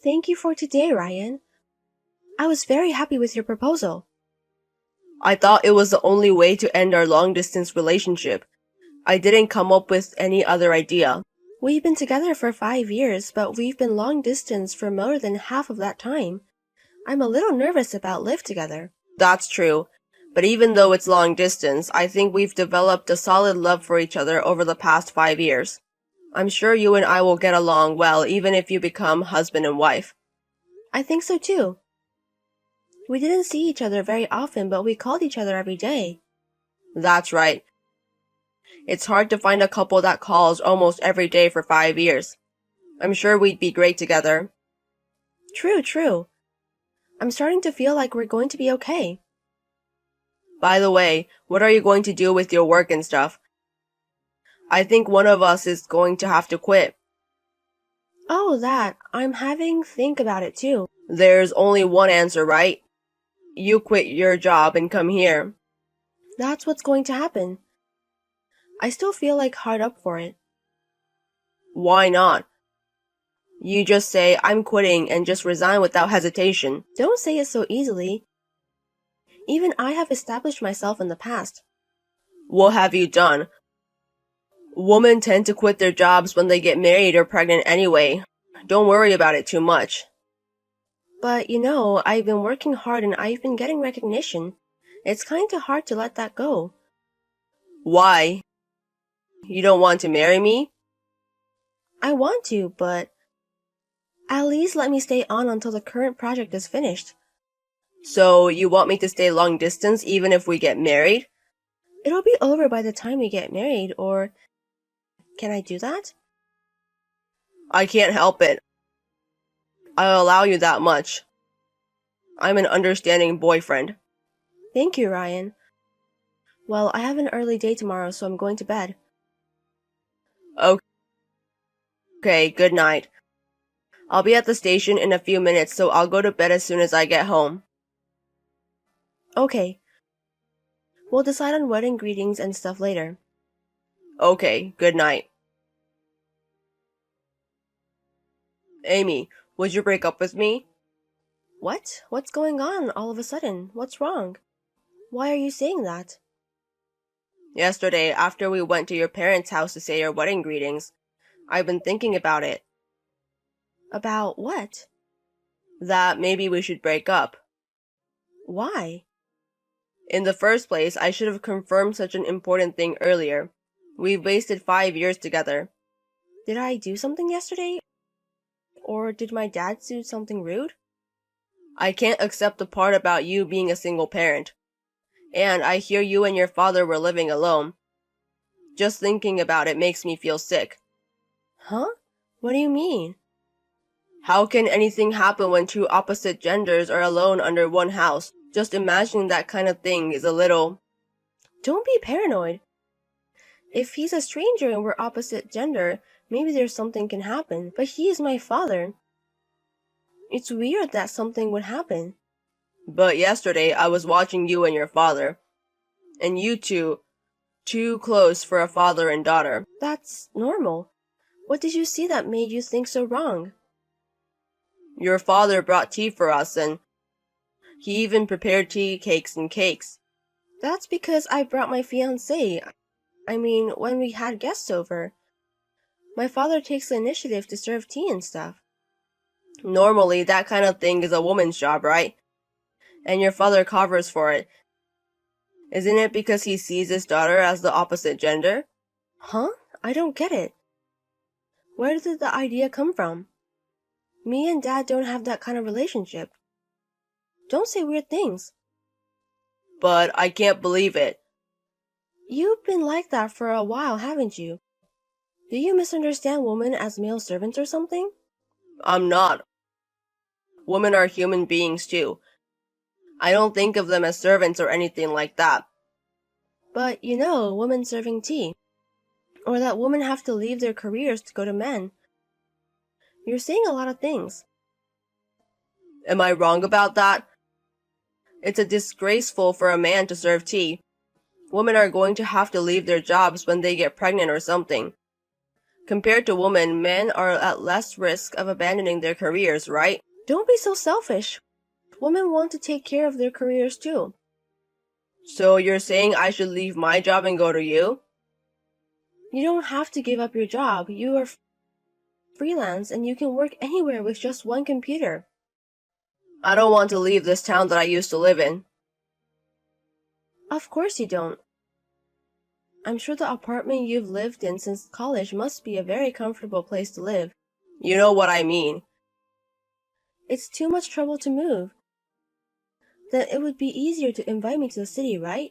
thank you for today, Ryan. I was very happy with your proposal. I thought it was the only way to end our long-distance relationship. I didn't come up with any other idea. We've been together for 5 years, but we've been long distance for more than half of that time. I'm a little nervous about live together. That's true. But even though it's long distance, I think we've developed a solid love for each other over the past 5 years. I'm sure you and I will get along well even if you become husband and wife. I think so too. We didn't see each other very often, but we called each other every day. That's right. It's hard to find a couple that calls almost every day for 5 years. I'm sure we'd be great together. True. I'm starting to feel like we're going to be okay. By the way, what are you going to do with your work and stuff? I think one of us is going to have to quit. Oh, that. I'm having think about it too. There's only one answer, right? You quit your job and come here. That's what's going to happen. I still feel like hard up for it. Why not? You just say, I'm quitting, and just resign without hesitation. Don't say it so easily. Even I have established myself in the past. What have you done? Women tend to quit their jobs when they get married or pregnant anyway. Don't worry about it too much. But I've been working hard and I've been getting recognition. It's kinda hard to let that go. Why? You don't want to marry me? I want to, but at least let me stay on until the current project is finished. So you want me to stay long distance even if we get married? It'll be over by the time we get married, or can I do that? I can't help it. I'll allow you that much. I'm an understanding boyfriend. Thank you, Ryan. Well, I have an early day tomorrow, so I'm going to bed. Okay, good night. I'll be at the station in a few minutes, so I'll go to bed as soon as I get home. Okay. We'll decide on wedding greetings and stuff later. Okay, good night. Amy, would you break up with me? What? What's going on all of a sudden? What's wrong? Why are you saying that? Yesterday, after we went to your parents' house to say our wedding greetings, I've been thinking about it. About what? That maybe we should break up. Why? In the first place, I should have confirmed such an important thing earlier. We've wasted 5 years together. Did I do something yesterday? Or did my dad do something rude? I can't accept the part about you being a single parent. And I hear you and your father were living alone. Just thinking about it makes me feel sick. Huh? What do you mean? How can anything happen when two opposite genders are alone under one house? Just imagining that kind of thing is a little... Don't be paranoid. If he's a stranger and we're opposite gender, maybe there's something can happen, but he is my father. It's weird that something would happen. But yesterday I was watching you and your father. And you two, too close for a father and daughter. That's normal. What did you see that made you think so wrong? Your father brought tea for us and he even prepared tea cakes and cakes. That's because I brought my fiancé. I mean, when we had guests over. My father takes the initiative to serve tea and stuff. Normally, that kind of thing is a woman's job, right? And your father covers for it. Isn't it because he sees his daughter as the opposite gender? Huh? I don't get it. Where did the idea come from? Me and Dad don't have that kind of relationship. Don't say weird things. But I can't believe it. You've been like that for a while, haven't you? Do you misunderstand women as male servants or something? I'm not. Women are human beings too. I don't think of them as servants or anything like that. But women serving tea. Or that women have to leave their careers to go to men. You're saying a lot of things. Am I wrong about that? It's disgraceful for a man to serve tea. Women are going to have to leave their jobs when they get pregnant or something. Compared to women, men are at less risk of abandoning their careers, right? Don't be so selfish. Women want to take care of their careers too. So you're saying I should leave my job and go to you? You don't have to give up your job. You are freelance and you can work anywhere with just one computer. I don't want to leave this town that I used to live in. Of course you don't. I'm sure the apartment you've lived in since college must be a very comfortable place to live. You know what I mean. It's too much trouble to move. Then it would be easier to invite me to the city, right?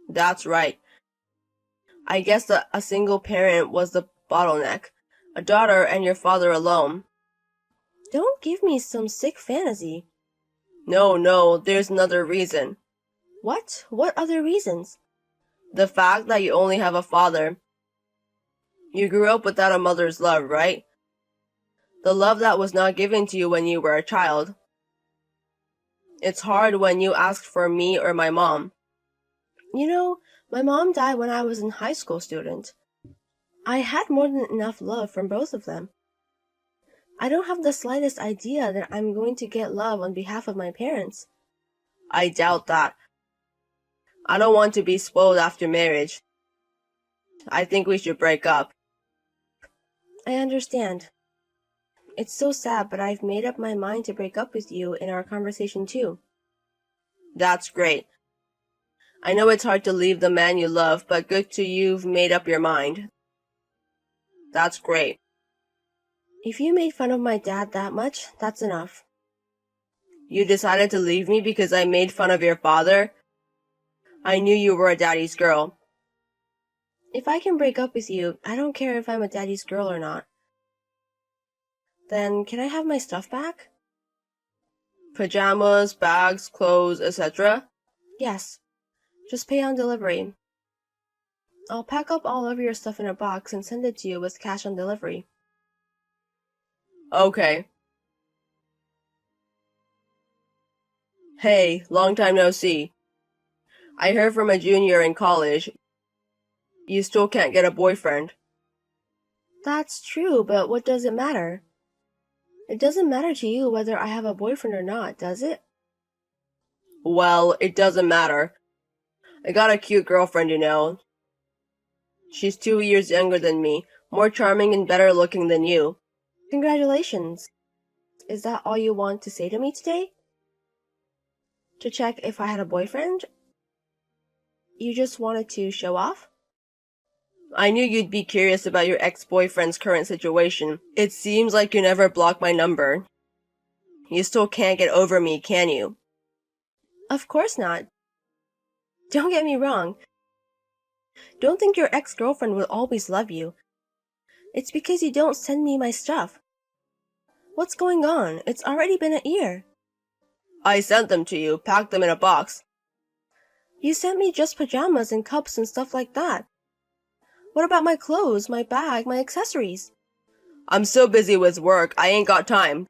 That's right. I guess that a single parent was the bottleneck. A daughter and your father alone. Don't give me some sick fantasy. No, there's another reason. What? What other reasons? The fact that you only have a father. You grew up without a mother's love, right? The love that was not given to you when you were a child. It's hard when you asked for me or my mom. You know, my mom died when I was a high school student. I had more than enough love from both of them. I don't have the slightest idea that I'm going to get love on behalf of my parents. I doubt that. I don't want to be spoiled after marriage. I think we should break up. I understand. It's so sad, but I've made up my mind to break up with you in our conversation too. That's great. I know it's hard to leave the man you love, but good to you've made up your mind. That's great. If you made fun of my dad that much, that's enough. You decided to leave me because I made fun of your father? I knew you were a daddy's girl. If I can break up with you, I don't care if I'm a daddy's girl or not. Then, can I have my stuff back? Pajamas, bags, clothes, etc.? Yes. Just pay on delivery. I'll pack up all of your stuff in a box and send it to you with cash on delivery. Okay. Hey, long time no see. I heard from a junior in college. You still can't get a boyfriend. That's true, but what does it matter? It doesn't matter to you whether I have a boyfriend or not, does it? Well, it doesn't matter. I got a cute girlfriend, you know. She's 2 years younger than me, more charming and better looking than you. Congratulations. Is that all you want to say to me today? To check if I had a boyfriend? You just wanted to show off? I knew you'd be curious about your ex-boyfriend's current situation. It seems like you never blocked my number. You still can't get over me, can you? Of course not. Don't get me wrong. Don't think your ex-girlfriend will always love you. It's because you don't send me my stuff. What's going on? It's already been a year. I sent them to you, packed them in a box. You sent me just pajamas and cups and stuff like that. What about my clothes, my bag, my accessories? I'm so busy with work, I ain't got time.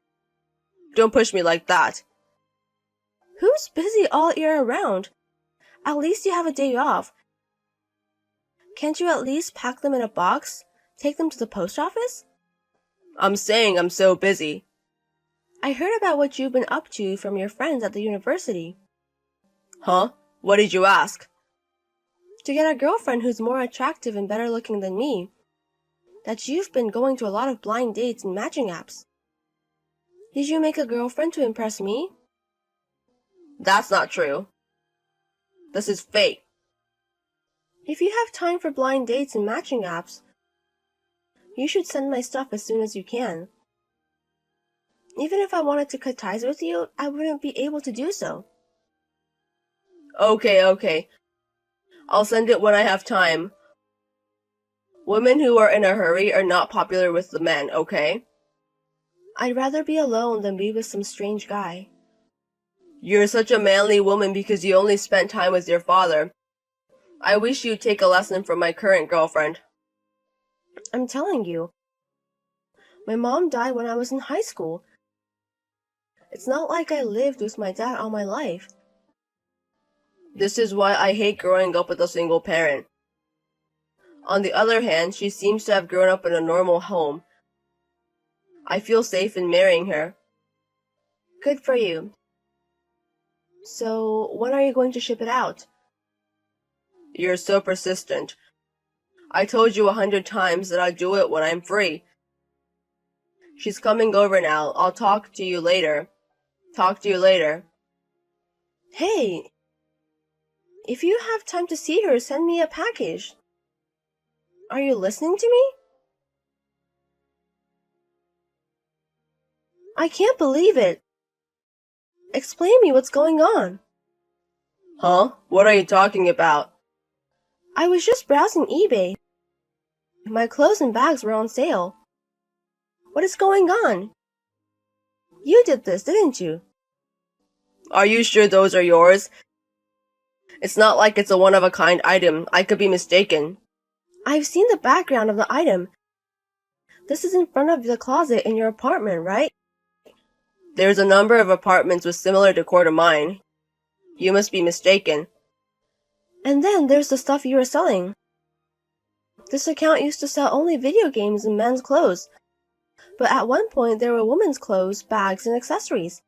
Don't push me like that. Who's busy all year around? At least you have a day off. Can't you at least pack them in a box? Take them to the post office? I'm saying I'm so busy. I heard about what you've been up to from your friends at the university. Huh? What did you ask? To get a girlfriend who's more attractive and better looking than me. That you've been going to a lot of blind dates and matching apps. Did you make a girlfriend to impress me? That's not true. This is fake. If you have time for blind dates and matching apps, you should send my stuff as soon as you can. Even if I wanted to cut ties with you, I wouldn't be able to do so. Okay. I'll send it when I have time. Women who are in a hurry are not popular with the men, okay? I'd rather be alone than be with some strange guy. You're such a manly woman because you only spent time with your father. I wish you'd take a lesson from my current girlfriend. I'm telling you. My mom died when I was in high school. It's not like I lived with my dad all my life. This is why I hate growing up with a single parent. On the other hand, she seems to have grown up in a normal home. I feel safe in marrying her. Good for you. So, when are you going to ship it out? You're so persistent. I told you 100 times that I'd do it when I'm free. She's coming over now. I'll talk to you later. Talk to you later. Hey, if you have time to see her, send me a package. Are you listening to me? I can't believe it. Explain me what's going on. Huh? What are you talking about? I was just browsing eBay. My clothes and bags were on sale. What is going on? You did this, didn't you? Are you sure those are yours? It's not like it's a one-of-a-kind item. I could be mistaken. I've seen the background of the item. This is in front of the closet in your apartment, right? There's a number of apartments with similar decor to mine. You must be mistaken. And then there's the stuff you were selling. This account used to sell only video games and men's clothes. But at one point there were women's clothes, bags, and accessories.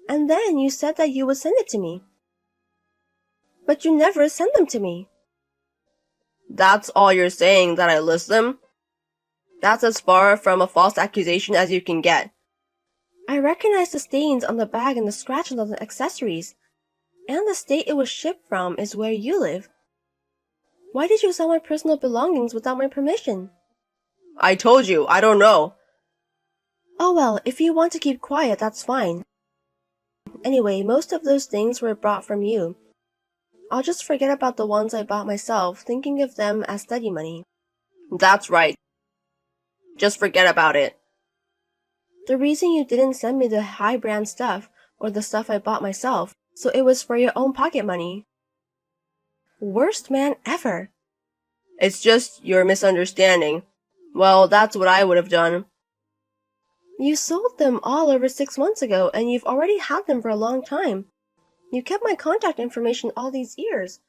And then you said that you would send it to me. But you never sent them to me. That's all you're saying, that I list them? That's as far from a false accusation as you can get. I recognize the stains on the bag and the scratches on the accessories. And the state it was shipped from is where you live. Why did you sell my personal belongings without my permission? I told you, I don't know. Oh well, if you want to keep quiet, that's fine. Anyway, most of those things were bought from you. I'll just forget about the ones I bought myself, thinking of them as study money. That's right. Just forget about it. The reason you didn't send me the high brand stuff, or the stuff I bought myself, so it was for your own pocket money. Worst man ever. It's just your misunderstanding. Well, that's what I would have done. You sold them all over 6 months ago, and you've already had them for a long time. You kept my contact information all these years.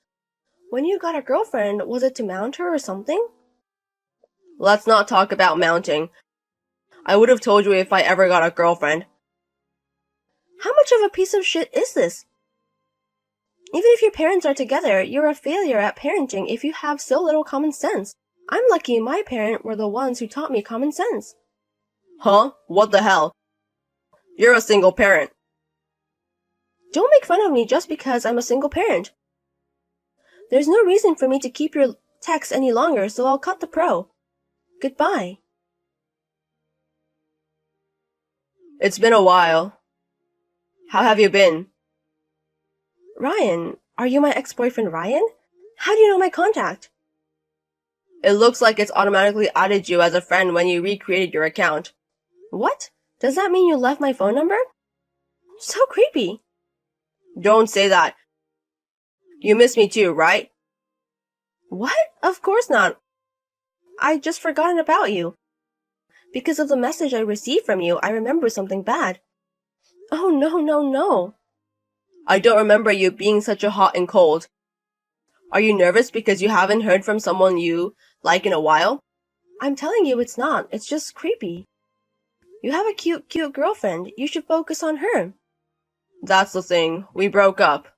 When you got a girlfriend, was it to mount her or something? Let's not talk about mounting. I would have told you if I ever got a girlfriend. How much of a piece of shit is this? Even if your parents are together, you're a failure at parenting if you have so little common sense. I'm lucky my parents were the ones who taught me common sense. Huh? What the hell? You're a single parent. Don't make fun of me just because I'm a single parent. There's no reason for me to keep your texts any longer, so I'll cut the pro. Goodbye. It's been a while. How have you been? Ryan, are you my ex-boyfriend Ryan? How do you know my contact? It looks like it's automatically added you as a friend when you recreated your account. What? Does that mean you left my phone number? So creepy. Don't say that. You miss me too, right? What? Of course not. I just forgotten about you. Because of the message I received from you, I remember something bad. Oh no. I don't remember you being such a hot and cold. Are you nervous because you haven't heard from someone you like in a while? I'm telling you it's not. It's just creepy. You have a cute girlfriend. You should focus on her. That's the thing. We broke up.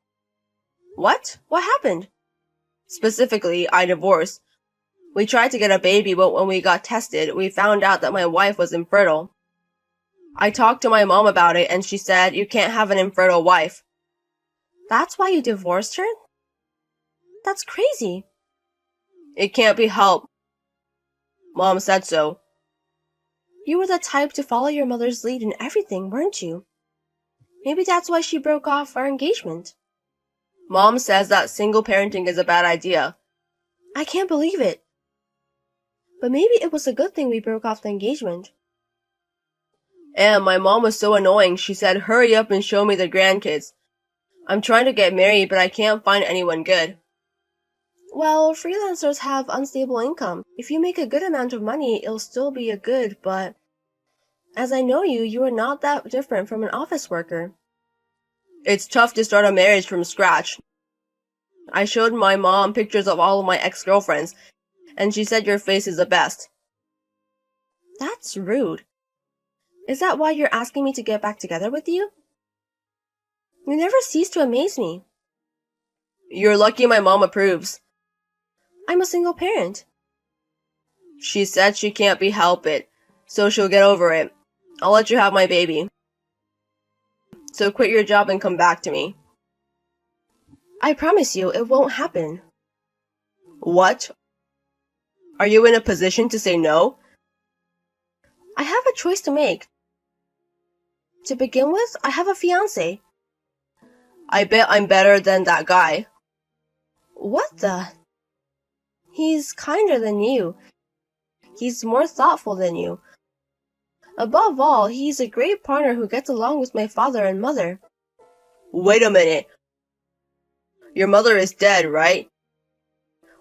What? What happened? Specifically, I divorced. We tried to get a baby, but when we got tested, we found out that my wife was infertile. I talked to my mom about it, and she said, you can't have an infertile wife. That's why you divorced her? That's crazy. It can't be helped. Mom said so. You were the type to follow your mother's lead in everything, weren't you? Maybe that's why she broke off our engagement. Mom says that single parenting is a bad idea. I can't believe it. But maybe it was a good thing we broke off the engagement. And my mom was so annoying, she said, hurry up and show me the grandkids. I'm trying to get married, but I can't find anyone good. Well, freelancers have unstable income. If you make a good amount of money, it'll still be a good, but as I know you, you are not that different from an office worker. It's tough to start a marriage from scratch. I showed my mom pictures of all of my ex-girlfriends, and she said your face is the best. That's rude. Is that why you're asking me to get back together with you? You never cease to amaze me. You're lucky my mom approves. I'm a single parent. She said she can't be helped it, so she'll get over it. I'll let you have my baby. So quit your job and come back to me. I promise you it won't happen. What? Are you in a position to say no? I have a choice to make. To begin with, I have a fiancé. I bet I'm better than that guy. What the? He's kinder than you. He's more thoughtful than you. Above all, he's a great partner who gets along with my father and mother. Wait a minute. Your mother is dead, right?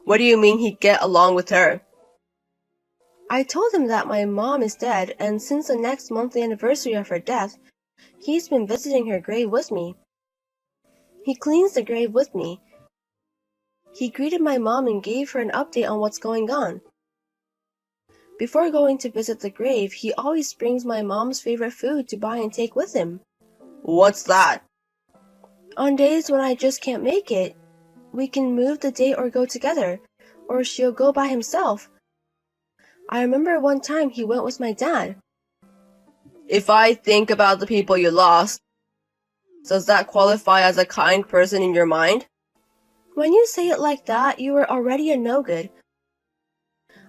What do you mean he'd get along with her? I told him that my mom is dead, and since the next monthly anniversary of her death, he's been visiting her grave with me. He cleans the grave with me. He greeted my mom and gave her an update on what's going on. Before going to visit the grave, he always brings my mom's favorite food to buy and take with him. What's that? On days when I just can't make it, we can move the date or go together, or she'll go by himself. I remember one time he went with my dad. If I think about the people you lost, does that qualify as a kind person in your mind? When you say it like that, you are already a no-good.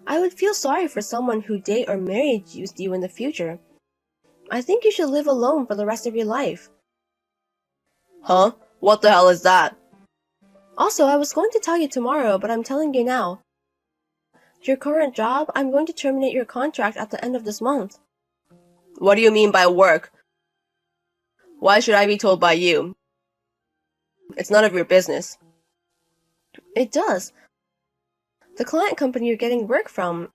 I would feel sorry for someone who date or married with you in the future. I think you should live alone for the rest of your life. Huh? What the hell is that? Also, I was going to tell you tomorrow, but I'm telling you now. Your current job, I'm going to terminate your contract at the end of this month. What do you mean by work? Why should I be told by you? It's none of your business. It does. The client company you're getting work from,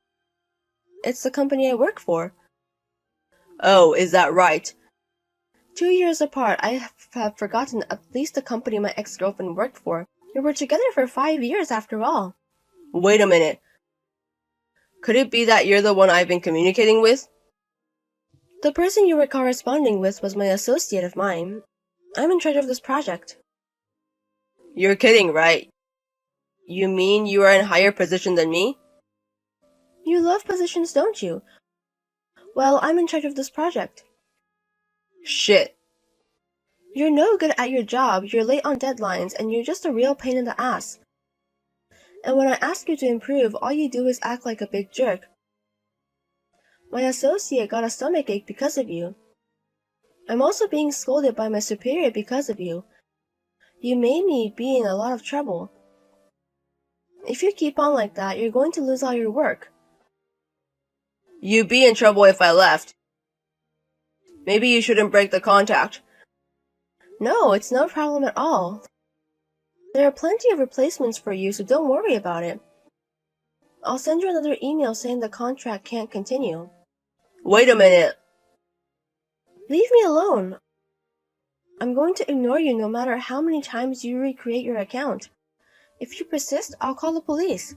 it's the company I work for. Oh, is that right? 2 years apart, I have forgotten at least the company my ex-girlfriend worked for. We were together for 5 years after all. Wait a minute. Could it be that you're the one I've been communicating with? The person you were corresponding with was my associate of mine. I'm in charge of this project. You're kidding, right? You mean you are in higher position than me? You love positions, don't you? Well, I'm in charge of this project. Shit. You're no good at your job, you're late on deadlines, and you're just a real pain in the ass. And when I ask you to improve, all you do is act like a big jerk. My associate got a stomachache because of you. I'm also being scolded by my superior because of you. You made me be in a lot of trouble. If you keep on like that, you're going to lose all your work. You'd be in trouble if I left. Maybe you shouldn't break the contract. No, it's no problem at all. There are plenty of replacements for you, so don't worry about it. I'll send you another email saying the contract can't continue. Wait a minute. Leave me alone. I'm going to ignore you no matter how many times you recreate your account. If you persist, I'll call the police.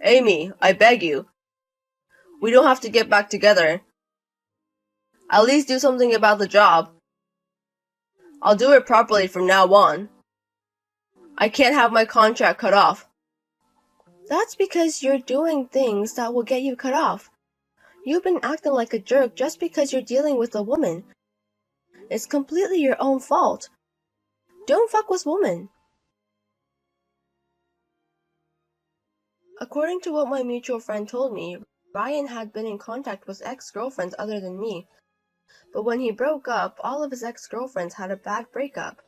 Amy, I beg you. We don't have to get back together. At least do something about the job. I'll do it properly from now on. I can't have my contract cut off. That's because you're doing things that will get you cut off. You've been acting like a jerk just because you're dealing with a woman. It's completely your own fault. Don't fuck with women. According to what my mutual friend told me, Ryan had been in contact with ex-girlfriends other than me. But when he broke up, all of his ex-girlfriends had a bad breakup.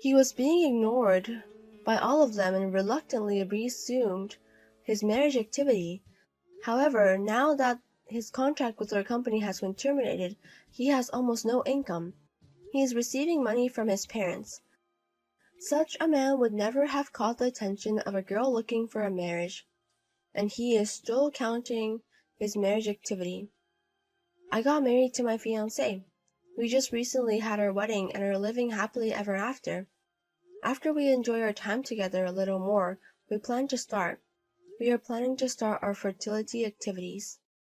He was being ignored by all of them and reluctantly resumed his marriage activity. However, now that his contract with our company has been terminated, he has almost no income. He is receiving money from his parents. Such a man would never have caught the attention of a girl looking for a marriage, and he is still counting his marriage activity. I got married to my fiancé. We just recently had our wedding and are living happily ever after. After we enjoy our time together a little more, we plan to start. We are planning to start our fertility activities.